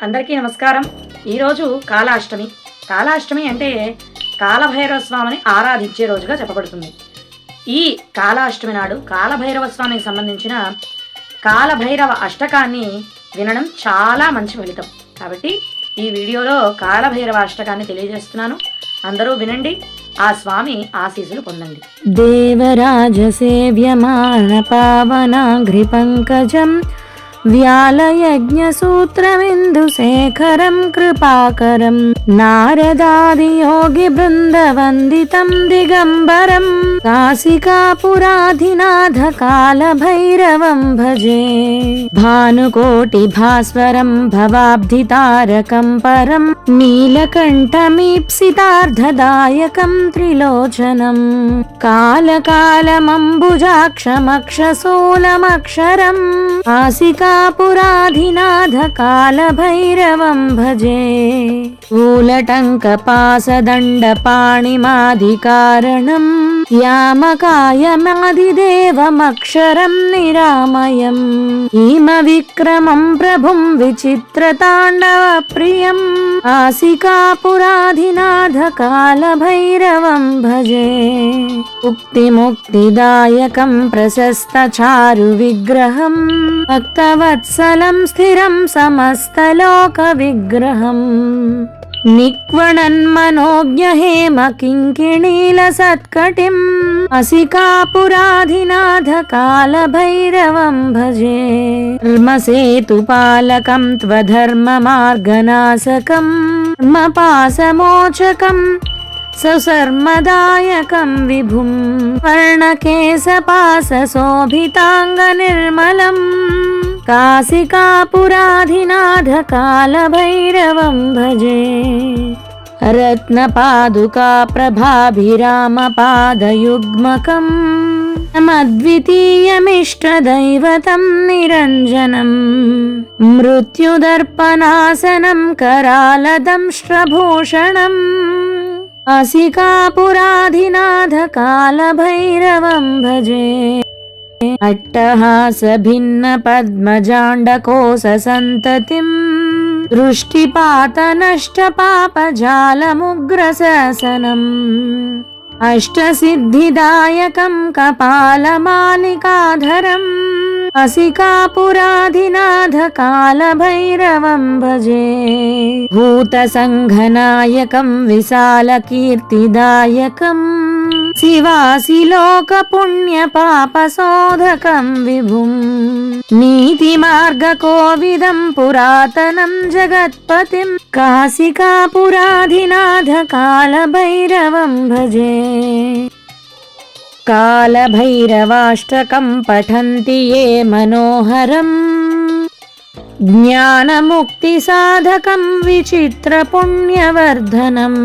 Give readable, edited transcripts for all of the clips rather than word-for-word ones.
అందరికీ నమస్కారం. ఈరోజు కాళాష్టమి. కాళాష్టమి అంటే కాలభైరవ స్వామిని ఆరాధించే రోజుగా చెప్పబడుతుంది. ఈ కాళాష్టమి నాడు కాలభైరవ స్వామికి సంబంధించిన కాలభైరవ అష్టకాన్ని వినడం చాలా మంచి ఫలితం. కాబట్టి ఈ వీడియోలో కాలభైరవ అష్టకాన్ని తెలియజేస్తున్నాను. అందరూ వినండి, ఆ స్వామి ఆశీస్సులు పొందండి. దేవరాజ సేవ్యమాన పావనాఘ్రి పంకజం వ్యాలయజ్ఞసూత్రమిందుశేఖరం కృపాకరం నారదాది యోగి బృందవందితం దిగంబరం కాశికాపురాధినాథ కాలభైరవం భజే భానుకోటి భాస్వరం భవాబ్ధితారకం పరం నీలకంఠమీప్సితార్థదాయకం త్రిలోచనం కాలకాలమంబుజాక్షమక్షశూలమక్షరం ఆసికాపురాధినాథ కాలభైరవం భజే ఊలటంకపాసదండపాణిమాదికారణం యామకాయమాదిదేవమక్షరం నిరామయం ఈమ విక్రమం ప్రభుం విచిత్రతాండవ ప్రియం ఆసికాపురాధినాథ కాలభైరవం భజే ఉక్తిముక్తిదాయకం ప్రశస్తచారు విగ్రహం భక్తవత్సలం స్థిరం సమస్తలోక విగ్రహం నిక్వణన్మనోజ్ఞహేమ కింకిణీల సత్కటిం అసికాపురాధినాథ కాలభైరవం భజే ధర్మసేతుపాలకం త్వధర్మ మార్గనాశకం ధర్మపాశమోచకం సుసర్మదాయకం విభుం వర్ణకేశపాశోభితాంగనిర్మలం కాశికాపురాధినాథ కాలభైరవం భజే రత్నపాదుకా ప్రభాభిరామపాదయుగ్మకం మద్వితీయమిష్టదైవతం నిరంజనం మృత్యుదర్పణాసనం కరాలదంష్ట్రభూషణం అసికాపురాధినాథ కాలభైరవం భజే అట్టహాస భిన్న పద్మజాండకోశ సంతతిం దృష్టిపాత నష్ట పాపజాలముగ్రశాసనం అష్టసిద్ధిదాయకం కపాలమాలికాధరం అసికాపురాధినాథ కాలభైరవం భజే భూతసంఘనాయకం విశాలకీర్తిదాయకం శివాసిలోక పుణ్య పాపశోధకం విభుం నీతిమార్గకోవిదం పురాతనం జగత్పతిం కాశికాపురాధినాథ కాలభైరవం భజే కాలభైరవాష్టకం పఠంతి ఏ మనోహరం జ్ఞానముక్తిసాధకం విచిత్రపుణ్యవర్ధనం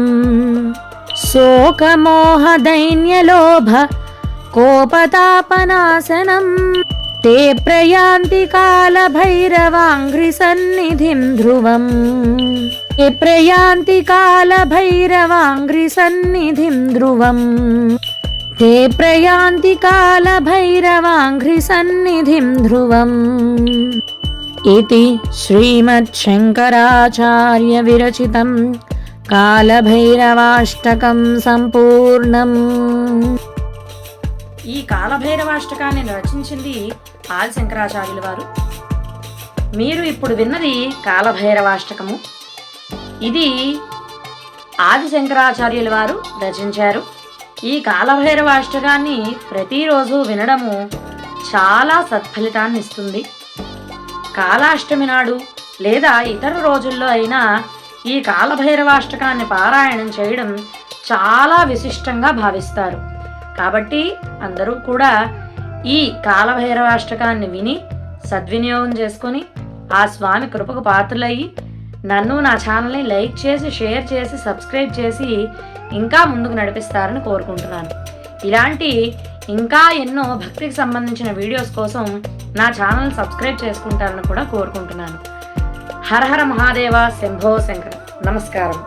శోకమోహదైన్యలోభ కోపతాపనాశనం తే ప్రయాంతి కాలభైరవాంఘ్రి సన్నిధిం ధ్రువం తే ప్రయాంతి కాలభైరవాంఘ్రి సన్నిధిం ధ్రువం తే ప్రయాంతి కాలభైరవాంఘ్రి సన్నిధిం ధ్రువం ఇతి శ్రీమచ్చంకరాచార్య విరచితం కాలభైరవాష్టకం సంపూర్ణం. ఈ కాలభైరవాష్టకాన్ని రచించింది ఆది శంకరాచార్యుల వారు. మీరు ఇప్పుడు విన్నది కాలభైరవాష్టకము. ఇది ఆది శంకరాచార్యుల వారు రచించారు. ఈ కాలభైరవాష్టకాన్ని ప్రతిరోజు వినడము చాలా సత్ఫలితాన్ని ఇస్తుంది. కాళాష్టమి నాడు లేదా ఇతర రోజుల్లో అయినా ఈ కాలభైరవాష్టకాన్ని పారాయణం చేయడం చాలా విశిష్టంగా భావిస్తారు. కాబట్టి అందరూ కూడా ఈ కాలభైరవాష్టకాన్ని విని సద్వినియోగం చేసుకొని ఆ స్వామి కృపకు పాత్రలయ్యి నన్ను నా ఛానల్ని లైక్ చేసి షేర్ చేసి సబ్స్క్రైబ్ చేసి ఇంకా ముందుకు నడిపిస్తారని కోరుకుంటున్నాను. ఇలాంటి ఇంకా ఎన్నో భక్తికి సంబంధించిన వీడియోస్ కోసం నా ఛానల్ సబ్స్క్రైబ్ చేసుకుంటారని కూడా కోరుకుంటున్నాను. హర హర మహాదేవ, శంభో శంకర. నమస్కారం.